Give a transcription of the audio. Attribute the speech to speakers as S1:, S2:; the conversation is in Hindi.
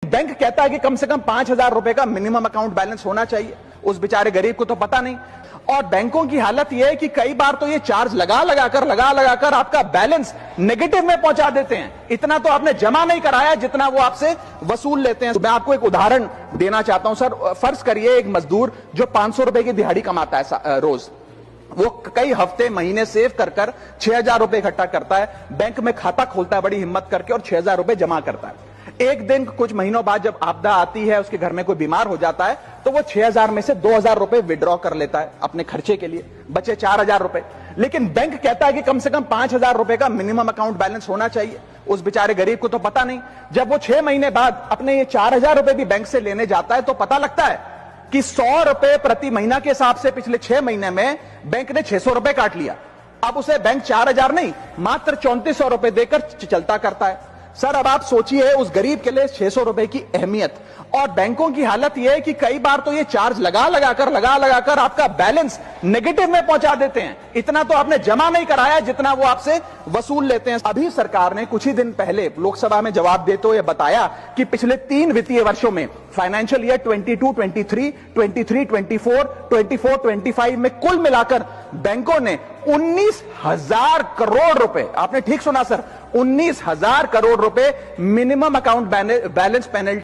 S1: बैंक कहता है कि कम से कम 5,000 रुपए का मिनिमम अकाउंट बैलेंस होना चाहिए। उस बेचारे गरीब को तो पता नहीं। और बैंकों की हालत यह है कि कई बार तो ये चार्ज लगा लगाकर आपका बैलेंस नेगेटिव में पहुंचा देते हैं। इतना तो आपने जमा नहीं कराया जितना वो आपसे वसूल लेते हैं। तो मैं आपको एक उदाहरण देना चाहता हूं सर। फर्ज करिए एक मजदूर जो 500 रुपए की दिहाड़ी कमाता है रोज, वो कई हफ्ते महीने सेव कर 6,000 रुपए इकट्ठा करता है, बैंक में खाता खोलता है बड़ी हिम्मत करके और 6,000 रुपए जमा करता है। एक दिन कुछ महीनों बाद जब आपदा आती है, उसके घर में कोई बीमार हो जाता है, तो वो 6,000 में से 2,000 रुपए विड्रॉ कर लेता है अपने खर्चे के लिए, बचे 4,000 रुपए। लेकिन बैंक कहता है कि कम से कम 5,000 रुपए का मिनिमम अकाउंट बैलेंस होना चाहिए। उस बेचारे गरीब को तो पता नहीं। जब वो 6 महीने बाद अपने ये 4,000 रुपए भी बैंक से लेने जाता है तो पता लगता है कि 100 रुपए प्रति महीना के हिसाब से पिछले 6 महीने में बैंक ने 600 रुपए काट लिया। अब उसे बैंक 4,000 नहीं, मात्र 3,400 रुपए देकर चलता करता है। सर अब आप सोचिए उस गरीब के लिए 600 रुपए की अहमियत। और बैंकों की हालत यह है कि कई बार तो ये चार्ज लगा लगाकर आपका बैलेंस नेगेटिव में पहुंचा देते हैं। इतना तो आपने जमा नहीं कराया जितना वो आपसे वसूल लेते हैं। अभी सरकार ने कुछ ही दिन पहले लोकसभा में जवाब देते हुए बताया कि पिछले 3 वित्तीय वर्षों में फाइनेंशियल ईयर 22-23, 23-24, 24-25 में कुल मिलाकर बैंकों ने 19,000 करोड़ रुपए, आपने ठीक सुना सर, 19,000 करोड़ रुपए मिनिमम अकाउंट बैलेंस पेनल्टी